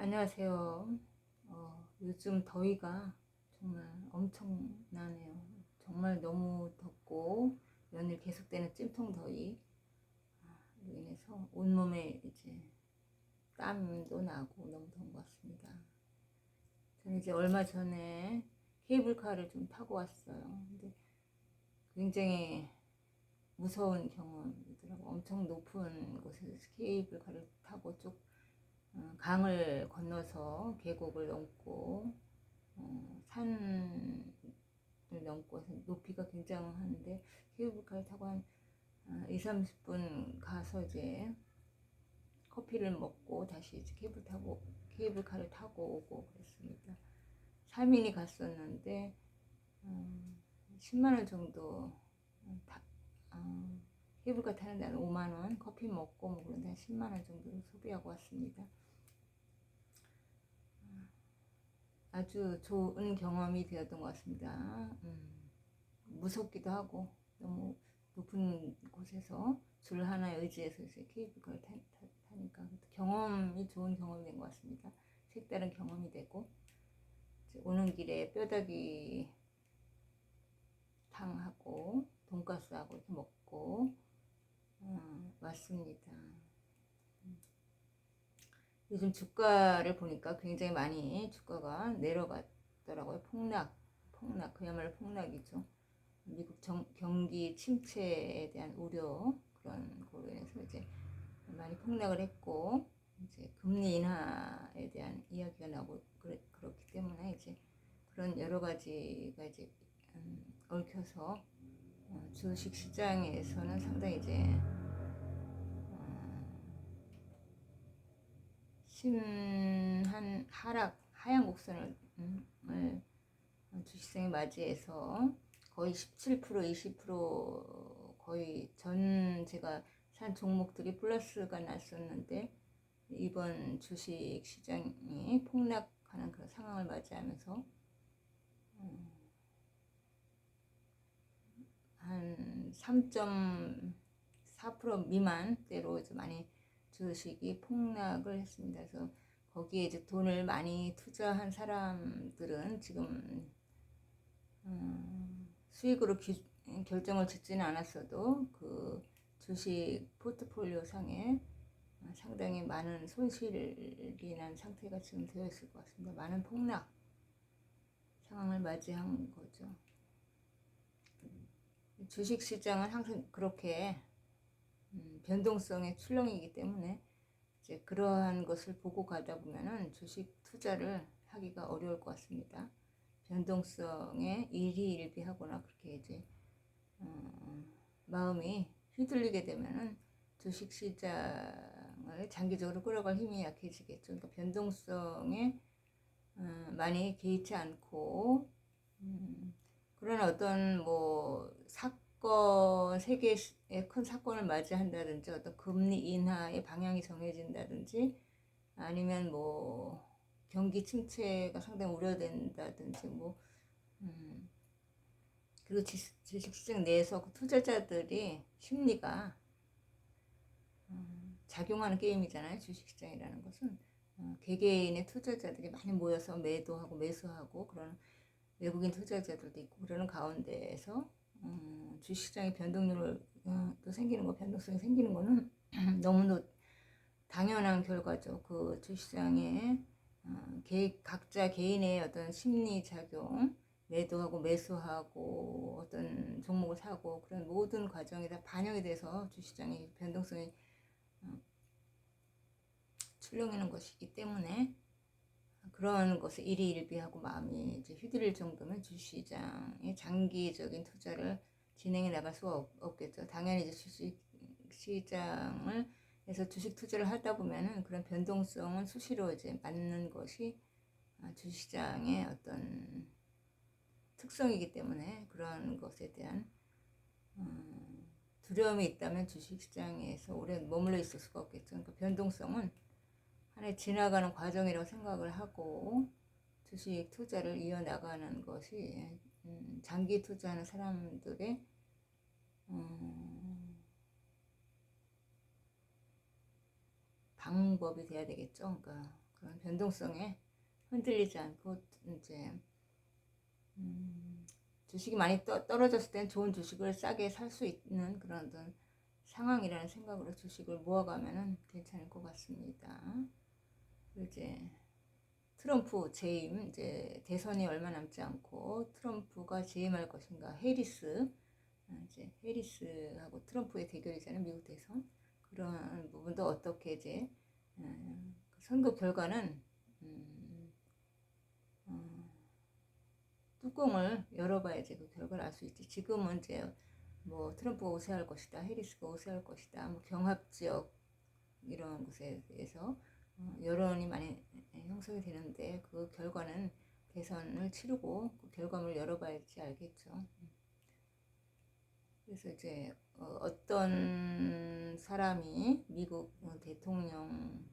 안녕하세요. 요즘 더위가 정말 엄청나네요. 정말 너무 덥고 연일 계속되는 찜통 더위로 인해서 온몸에 이제 땀도 나고 너무 더운 것 같습니다. 저는 이제 얼마 전에 케이블카를 좀 타고 왔어요. 근데 굉장히 무서운 경험이더라고요. 엄청 높은 곳에서 케이블카를 타고 쭉 강을 건너서 계곡을 넘고 산을 넘고 해서 높이가 굉장한데 케이블카를 타고 한 2, 30분 가서 이제 커피를 먹고 다시 이제 케이블카를 타고 오고 그랬습니다. 3인이 갔었는데 10만 원 정도 다, 케이블카 타는 데는 5만 원, 커피 먹고 뭐 그런데 한 10만 원 정도 소비하고 왔습니다. 아주 좋은 경험이 되었던 것 같습니다. 무섭기도 하고 너무 높은 곳에서 줄 하나에 의지해서 이제 케이블카를 타니까 경험이 좋은 경험이 된 것 같습니다. 색다른 경험이 되고 오는 길에 뼈다귀 탕하고 돈가스하고 이렇게 먹고 왔습니다. 요즘 주가를 보니까 굉장히 많이 주가가 내려갔더라고요. 폭락, 그야말로 폭락이죠. 미국 경기 침체에 대한 우려 그런 거로 인해서 이제 많이 폭락을 했고 이제 금리 인하에 대한 이야기가 나오고 그렇기 때문에 이제 그런 여러 가지가 이제 얽혀서 주식 시장에서는 상당히 이제 심한 하향 곡선을 주식시장에 맞이해서 거의 17%, 20% 거의 전 제가 산 종목들이 플러스가 났었는데 이번 주식 시장이 폭락하는 그런 상황을 맞이하면서 한 3.4% 미만대로 많이 주식이 폭락을 했습니다. 그래서 거기에 이제 돈을 많이 투자한 사람들은 지금 수익으로 결정을 짓지는 않았어도 그 주식 포트폴리오 상에 상당히 많은 손실이 난 상태가 지금 되어 있을 것 같습니다. 많은 폭락 상황을 맞이한 거죠. 주식 시장은 항상 그렇게 변동성의 출렁이기 때문에 이제 그러한 것을 보고 가다 보면은 주식 투자를 하기가 어려울 것 같습니다. 변동성에 일희일비하거나 그렇게 이제 마음이 휘둘리게 되면은 주식 시장을 장기적으로 끌어갈 힘이 약해지겠죠. 그러니까 변동성에 많이 개의치 않고 그런 어떤 뭐 세계의 큰 사건을 맞이한다든지 어떤 금리 인하의 방향이 정해진다든지 아니면 뭐 경기 침체가 상당히 우려된다든지 뭐 그리고 주식시장 내에서 그 투자자들이 심리가 작용하는 게임이잖아요. 주식시장이라는 것은 개개인의 투자자들이 많이 모여서 매도하고 매수하고 그런 외국인 투자자들도 있고 그러는 가운데에서 주식시장의 변동성이 생기는 거는 너무도 당연한 결과죠. 그 주식시장에 각자 개인의 어떤 심리작용, 매도하고 매수하고 어떤 종목을 사고 그런 모든 과정이 다 반영이 돼서 주식시장의 변동성이 출렁이는 것이기 때문에 그런 것을 일희일비하고 마음이 이제 휘둘릴 정도면 주식시장의 장기적인 투자를 진행해 나갈 수가 없겠죠. 당연히 이제 주식시장을 해서 주식 투자를 하다 보면은 그런 변동성은 수시로 이제 맞는 것이 주식시장의 어떤 특성이기 때문에 그런 것에 대한 두려움이 있다면 주식시장에서 오래 머물러 있을 수가 없겠죠. 그러니까 변동성은 하나의 지나가는 과정이라고 생각을 하고 주식 투자를 이어나가는 것이 장기 투자하는 사람들의 방법이 돼야 되겠죠. 그러니까 그런 변동성에 흔들리지 않고 이제 주식이 많이 떨어졌을 땐 좋은 주식을 싸게 살 수 있는 그런 어떤 상황이라는 생각으로 주식을 모아가면은 괜찮을 것 같습니다. 이제 트럼프 재임, 이제 대선이 얼마 남지 않고 트럼프가 재임할 것인가, 해리스, 이제 해리스하고 트럼프의 대결이잖아요, 미국 대선. 그런 부분도 어떻게 이제 선거 결과는 뚜껑을 열어봐야지 그 결과를 알 수 있지. 지금은 이제 뭐 트럼프가 우세할 것이다, 해리스가 우세할 것이다, 뭐 경합 지역 이런 곳에 대해서 여론이 많이 형성이 되는데 그 결과는 대선을 치르고 그 결과물을 열어봐야지 알겠죠. 그래서 이제 어떤 사람이 미국 대통령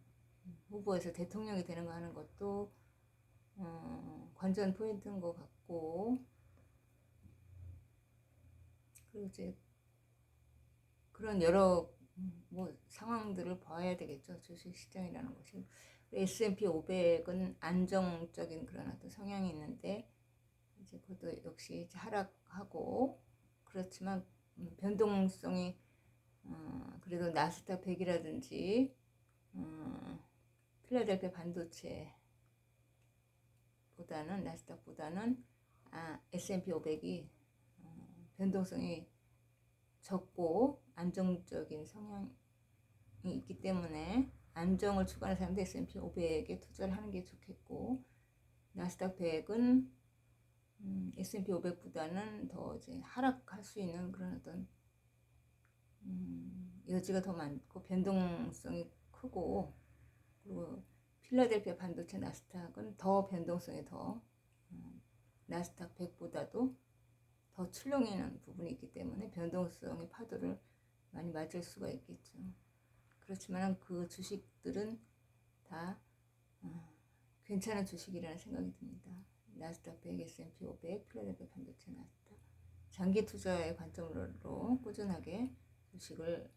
후보에서 대통령이 되는 거 하는 것도 관전 포인트인 것 같고, 그리고 이제 그런 여러 뭐 상황들을 봐야 되겠죠. 주식시장이라는 것이. S&P 500은 안정적인 그런 어떤 성향이 있는데 이제 그것도 역시 이제 하락하고, 그렇지만 변동성이 그래도 나스닥 100이라든지 필라델피아 반도체 보다는 나스닥보다는 S&P 500이 변동성이 적고 안정적인 성향이 있기 때문에 안정을 추구하는 사람들 S&P 500에 투자를 하는 게 좋겠고, 나스닥 100은 S&P 500보다는 더 이제 하락할 수 있는 그런 어떤 여지가 더 많고 변동성이 크고, 그리고 필라델피아 반도체 나스닥은 더 변동성이 더 나스닥 100보다도 더 출렁이는 부분이 있기 때문에 변동성의 파도를 많이 맞을 수가 있겠죠. 그렇지만 그 주식들은 다 괜찮은 주식이라는 생각이 듭니다. 나스닥 100, S&P 500, 필라델피아 반도체 나스닥. 장기 투자의 관점으로 꾸준하게 주식을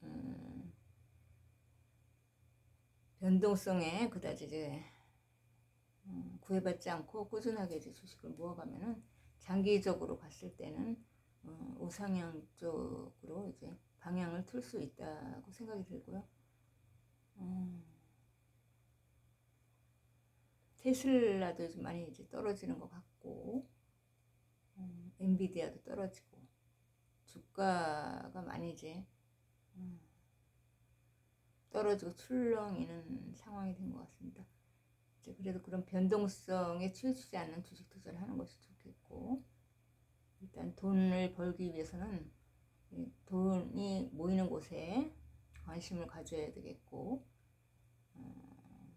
변동성에 그다지 이제 구애받지 않고 꾸준하게 이제 주식을 모아가면은 장기적으로 봤을 때는 우상향 쪽으로 이제 방향을 틀 수 있다고 생각이 들고요. 테슬라도 좀 많이 이제 떨어지는 것 같고, 엔비디아도 떨어지고, 주가가 많이 이제 떨어지고 출렁이는 상황이 된 것 같습니다. 이제 그래도 그런 변동성에 치우치지 않는 주식 투자를 하는 것이 좋겠고, 일단 돈을 벌기 위해서는 돈이 모이는 곳에 관심을 가져야 되겠고,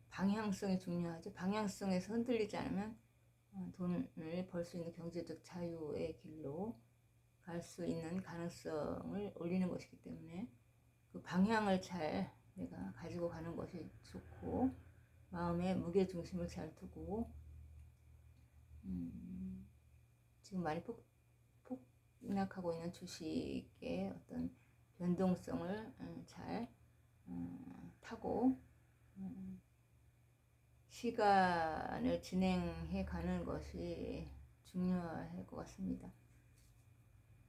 방향성이 중요하죠. 방향성에서 흔들리지 않으면 돈을 벌 수 있는 경제적 자유의 길로 갈 수 있는 가능성을 올리는 것이기 때문에 그 방향을 잘 내가 가지고 가는 것이 좋고, 마음에 무게 중심을 잘 두고 지금 많이 폭락하고 있는 주식의 어떤 변동성을 잘 타고 시간을 진행해 가는 것이 중요할 것 같습니다.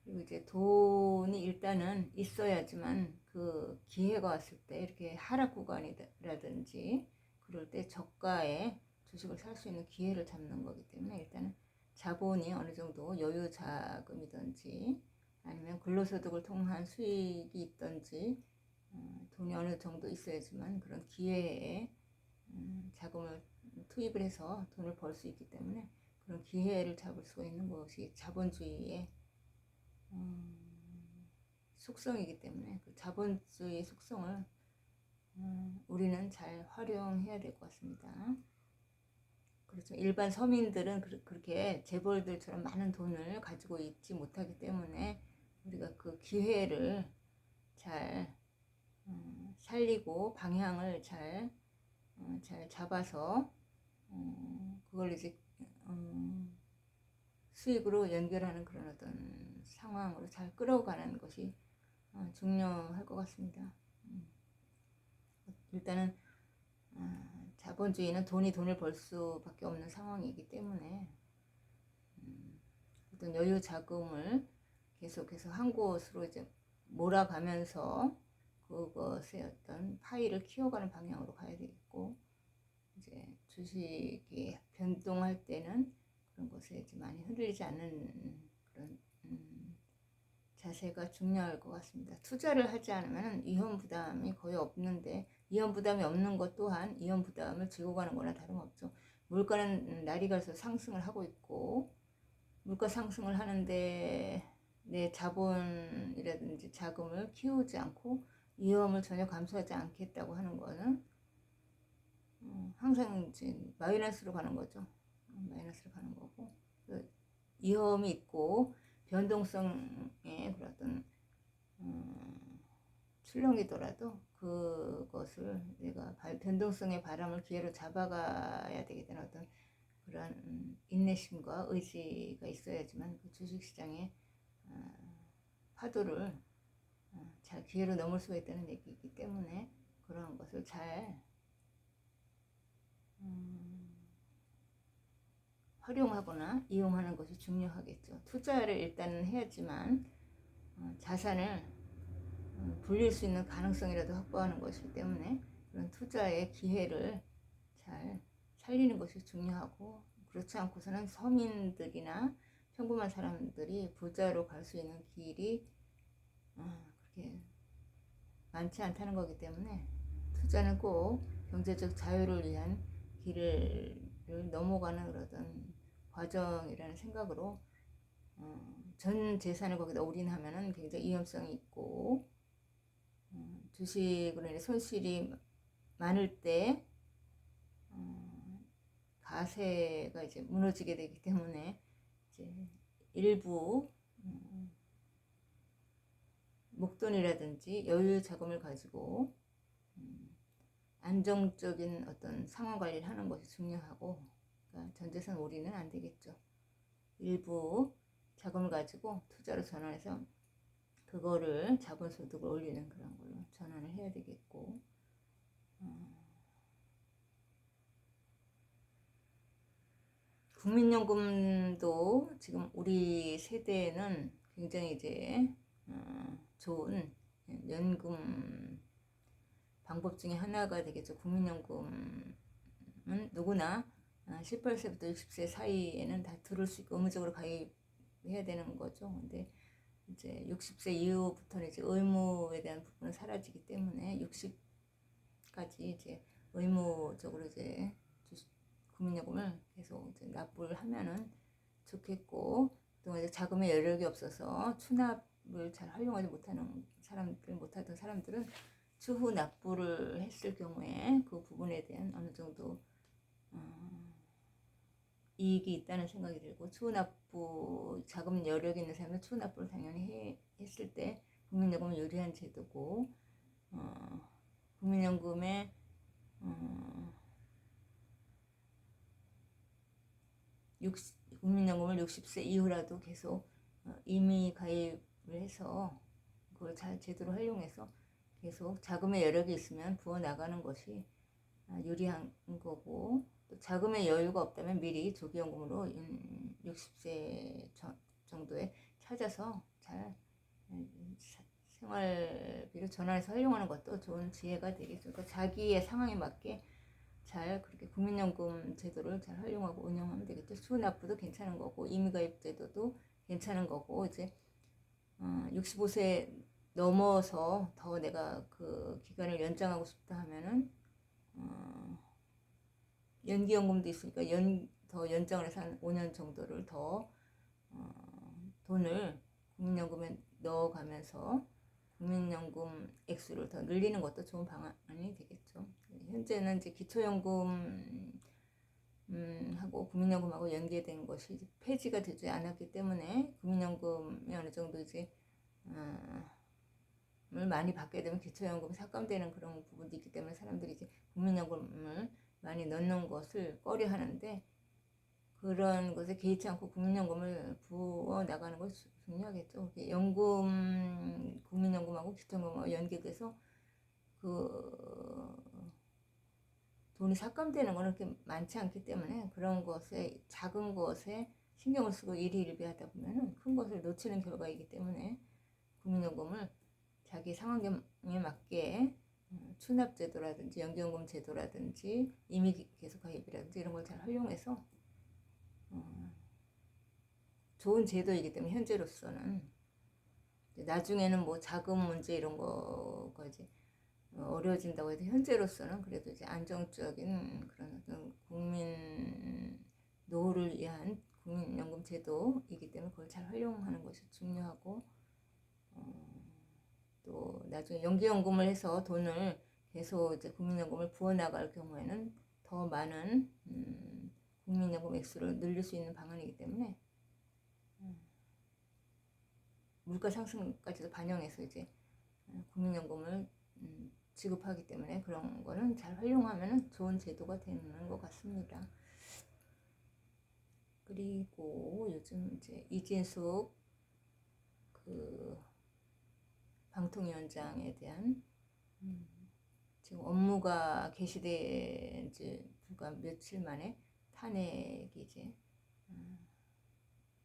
그리고 이제 돈이 일단은 있어야지만 그 기회가 왔을 때 이렇게 하락 구간이라든지 그럴 때 저가에 주식을 살 수 있는 기회를 잡는 거기 때문에 일단은 자본이 어느 정도 여유 자금이든지 아니면 근로소득을 통한 수익이 있든지 돈이 어느 정도 있어야지만 그런 기회에 자금을 투입을 해서 돈을 벌 수 있기 때문에 그런 기회를 잡을 수가 있는 것이 자본주의의 속성이기 때문에 그 자본주의 속성을 우리는 잘 활용해야 될 것 같습니다. 그렇죠. 일반 서민들은 그렇게 재벌들처럼 많은 돈을 가지고 있지 못하기 때문에 우리가 그 기회를 잘 살리고 방향을 잘 잡아서 그걸 이제 수익으로 연결하는 그런 어떤 상황으로 잘 끌어가는 것이 중요할 것 같습니다. 일단은 자본주의는 돈을 벌 수밖에 없는 상황이기 때문에 어떤 여유 자금을 계속해서 한 곳으로 이제 몰아가면서 그것의 어떤 파이를 키워가는 방향으로 가야 되겠고, 이제 주식이 변동할 때는 그런 것에 이제 많이 흔들리지 않는 그런 자세가 중요할 것 같습니다. 투자를 하지 않으면 이혼 부담이 거의 없는데, 이혼 부담이 없는 것 또한 이혼 부담을 지고 가는 거나 다름없죠. 물가는 날이 갈수록 상승을 하고 있고, 물가 상승을 하는데 내 자본이라든지 자금을 키우지 않고 위험을 전혀 감수하지 않겠다고 하는 거는 항상 이제 마이너스로 가는 거죠. 마이너스로 가는 거고, 위험이 있고 변동성의 그런 출렁이더라도 그것을 내가 변동성의 바람을 기회로 잡아가야 되게 되는 어떤 그런 인내심과 의지가 있어야지만 그 주식시장의 파도를 잘 기회로 넘을 수가 있다는 얘기이기 때문에 그러한 것을 잘 활용하거나 이용하는 것이 중요하겠죠. 투자를 일단은 해야지만 자산을 불릴 수 있는 가능성이라도 확보하는 것이기 때문에 그런 투자의 기회를 잘 살리는 것이 중요하고, 그렇지 않고서는 서민들이나 평범한 사람들이 부자로 갈 수 있는 길이 그렇게 많지 않다는 거기 때문에 투자는 꼭 경제적 자유를 위한 길을 넘어가는 그런 과정이라는 생각으로 전 재산을 거기다 올인하면은 굉장히 위험성이 있고, 주식으로 인해 손실이 많을 때 가세가 이제 무너지게 되기 때문에 이제 일부 목돈이라든지 여유 자금을 가지고 안정적인 어떤 상황 관리를 하는 것이 중요하고, 그러니까 전재산 올인은 안 되겠죠. 일부 자금을 가지고 투자로 전환해서 그거를 자본소득을 올리는 그런 걸로 전환을 해야 되겠고, 국민연금도 지금 우리 세대는 굉장히 이제 좋은 연금 방법 중에 하나가 되겠죠. 국민연금은 누구나 18세부터 60세 사이에는 다 들을 수 있고 의무적으로 가입해야 되는 거죠. 근데 이제 60세 이후부터는 이제 의무에 대한 부분은 사라지기 때문에 60까지 이제 의무적으로 이제 국민연금을 계속 이제 납부를 하면은 좋겠고, 또 이제 자금의 여력이 없어서 추납을 잘 활용하지 못하는 못하던 사람들은 추후 납부를 했을 경우에 그 부분에 대한 어느 정도 이익이 있다는 생각이 들고, 추후 납부 자금 여력이 있는 사람은 추후 납부를 당연히 했을 때 국민연금은 유리한 제도고, 국민연금의 국민연금을 60세 이후라도 계속 임의 가입을 해서 그걸 잘 제대로 활용해서 계속 자금의 여력이 있으면 부어 나가는 것이 유리한 거고, 또 자금의 여유가 없다면 미리 조기연금으로 60세 정도에 찾아서 잘 생활비를 전환해서 활용하는 것도 좋은 지혜가 되겠죠. 그러니까 자기의 상황에 맞게 잘 그렇게 국민연금 제도를 잘 활용하고 운영하면 되겠죠. 수납부도 괜찮은 거고, 임의가입 제도도 괜찮은 거고, 이제 65세 넘어서 더 내가 그 기간을 연장하고 싶다 하면은 연기연금도 있으니까 더 연장을 해서 한 5년 정도를 더 돈을 국민연금에 넣어가면서 국민연금 액수를 더 늘리는 것도 좋은 방안이 되겠죠. 현재는 이제 기초연금 하고 국민연금하고 연계된 것이 폐지가 되지 않았기 때문에 국민연금이 어느 정도 이제 을 많이 받게 되면 기초연금이 삭감되는 그런 부분도 있기 때문에 사람들이 이제 국민연금을 많이 넣는 것을 꺼려 하는데, 그런 것에 개의치 않고 국민연금을 부어 나가는 것이 중요하겠죠. 국민연금하고 기초연금하고 연계돼서 그 돈이 삭감되는 거는 그렇게 많지 않기 때문에 그런 것에 작은 것에 신경을 쓰고 일희일비하다 보면은 큰 것을 놓치는 결과이기 때문에 국민연금을 자기 상황에 맞게 추납제도라든지 연기연금 제도라든지 임의 계속 가입이라든지 이런 걸 잘 활용해서 좋은 제도이기 때문에 현재로서는 나중에는 뭐 자금 문제 이런 거까지 어려워진다고 해도 현재로서는 그래도 이제 안정적인 그런 어떤 국민 노후를 위한 국민연금 제도이기 때문에 그걸 잘 활용하는 것이 중요하고 또 나중에 연기연금을 해서 돈을 계속 이제 국민연금을 부어나갈 경우에는 더 많은 국민연금 액수를 늘릴 수 있는 방안이기 때문에 물가 상승까지도 반영해서 이제 국민연금을 지급하기 때문에 그런 거는 잘 활용하면 좋은 제도가 되는 것 같습니다. 그리고 요즘 이제 이진숙 그 방통위원장에 대한 지금 업무가 개시된 지 불과 며칠 만에 탄핵이 이제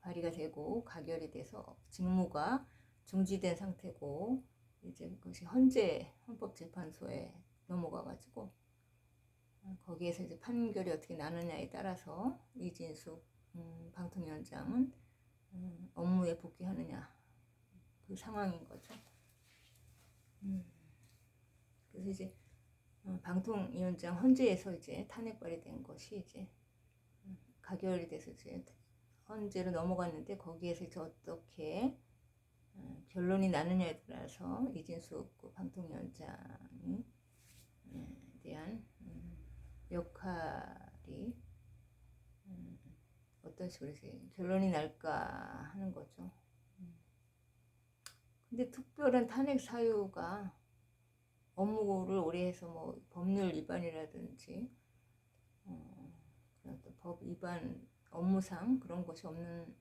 발의가 되고 가결이 돼서 직무가 중지된 상태고 이제 그것이 헌법재판소에 넘어가가지고 거기에서 이제 판결이 어떻게 나느냐에 따라서 이진숙 방통위원장은 업무에 복귀하느냐 그 상황인 거죠. 그래서 이제 방통위원장 헌재에서 이제 탄핵 발의된 것이 이제 가결이 돼서 이제 헌재로 넘어갔는데 거기에서 이제 어떻게 결론이 나느냐에 따라서 이진숙 방통위원장에 대한 역할이 어떤 식으로 결론이 날까 하는 거죠. 근데 특별한 탄핵 사유가 업무를 오래 해서 뭐 법률 위반이라든지 법 위반 업무상 그런 것이 없는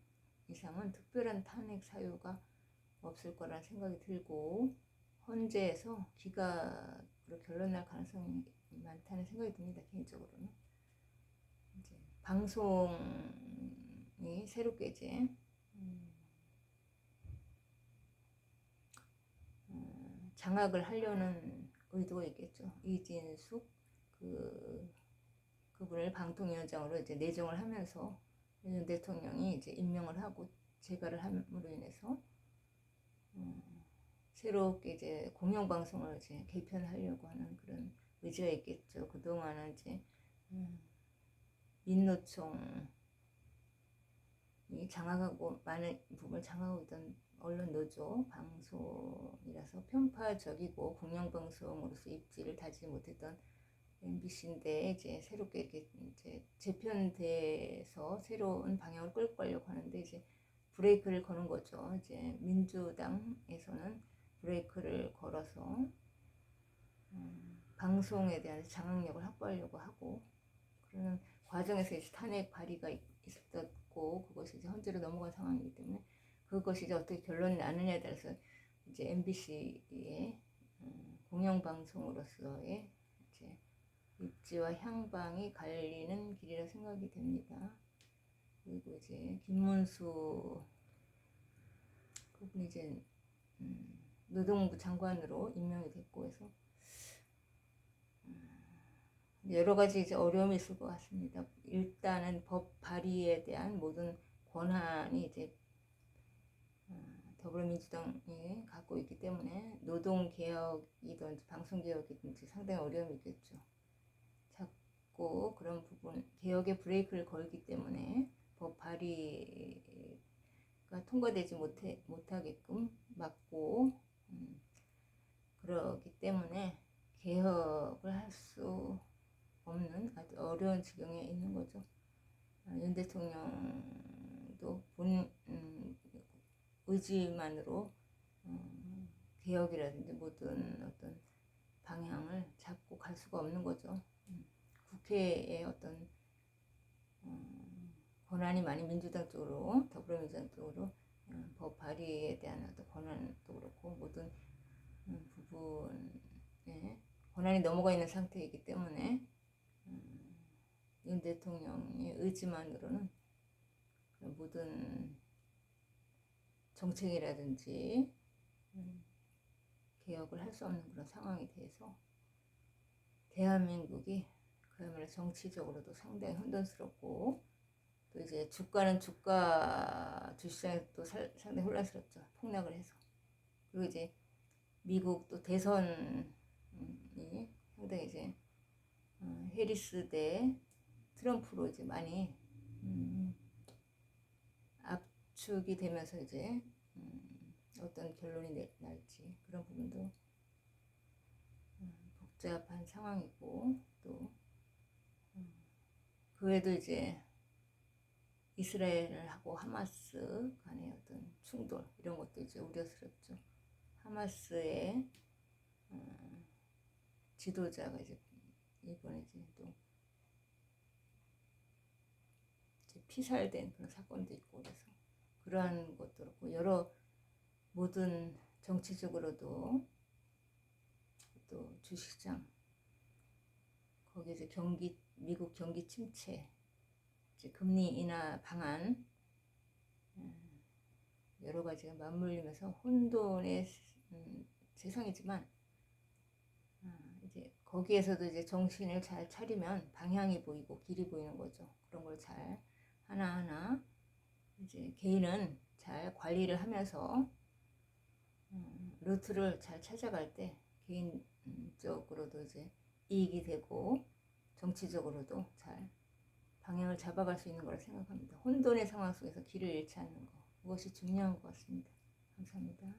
이상은 특별한 탄핵 사유가 없을 거라는 생각이 들고 헌재에서 기각으로 결론 날 가능성이 많다는 생각이 듭니다. 개인적으로는 이제 방송이 새롭게 이제 장악을 하려는 의도가 있겠죠. 이진숙 그분을 방통위원장으로 이제 내정을 하면서 윤 대통령이 이제 임명을 하고 재가를 함으로 인해서 새롭게 이제 공영방송을 이제 개편하려고 하는 그런 의지가 있겠죠. 그동안은 이제 민노총이 장악하고 많은 부분을 장악하고 있던 언론 노조 방송이라서 편파적이고 공영방송으로서 입지를 다지지 못했던 MBC인데 이제 새롭게 이렇게 이제 재편돼서 새로운 방향을 끌고 가려고 하는데 이제 브레이크를 거는 거죠. 이제 민주당에서는 브레이크를 걸어서 방송에 대한 장악력을 확보하려고 하고 그러는 과정에서 이제 탄핵 발의가 있었고 그것이 이제 헌재로 넘어간 상황이기 때문에 그것이 이제 어떻게 결론이 나느냐에 따라서 이제 MBC의 공영방송으로서의 이제 입지와 향방이 갈리는 길이라 생각이 됩니다. 그리고 이제 김문수 그분이 이제 노동부 장관으로 임명이 됐고 해서 여러 가지 이제 어려움이 있을 것 같습니다. 일단은 법 발의에 대한 모든 권한이 이제 더불어민주당이 갖고 있기 때문에 노동개혁이든지 방송개혁이든지 상당히 어려움이 있겠죠. 자꾸 그런 부분 개혁에 브레이크를 걸기 때문에 법 발의가 통과되지 못하게끔 막고 그러기 때문에 개혁을 할 수 없는 아주 어려운 지경에 있는 거죠. 윤 대통령도 본 의지만으로 개혁이라든지 모든 어떤 방향을 잡고 갈 수가 없는 거죠. 국회의 어떤 권한이 많이 민주당 쪽으로 더불어민주당 쪽으로 법 발의에 대한 어떤 권한도 그렇고 모든 부분에 권한이 넘어가 있는 상태이기 때문에 윤 대통령의 의지만으로는 모든 정책이라든지 개혁을 할 수 없는 그런 상황이 돼서 대한민국이 그야말로 정치적으로도 상당히 혼돈스럽고, 또 이제 주가는 주시장에서 또 상당히 혼란스럽죠. 폭락을 해서. 그리고 이제 미국 또 대선이 상당히 이제 해리스 대 트럼프로 이제 많이 압축이 되면서 이제 어떤 결론이 날지 그런 부분도 복잡한 상황이고, 또 그 외에도 이제 이스라엘하고 하마스 간의 어떤 충돌 이런 것도 이제 우려스럽죠. 하마스의 지도자가 이제 이번에 이제 또 이제 피살된 그런 사건도 있고, 그래서 그러한 것도 그렇고 여러 모든 정치적으로도 또 주식시장 거기 이제 미국 경기 침체, 이제 금리 인하 방안 여러 가지가 맞물리면서 혼돈의 세상이지만, 이제 거기에서도 이제 정신을 잘 차리면 방향이 보이고 길이 보이는 거죠. 그런 걸 잘 하나하나 이제 개인은 잘 관리를 하면서 루트를 잘 찾아갈 때 개인적으로도 이제 이익이 되고 정치적으로도 잘 방향을 잡아갈 수 있는 거라 생각합니다. 혼돈의 상황 속에서 길을 잃지 않는 거, 그것이 중요한 것 같습니다. 감사합니다.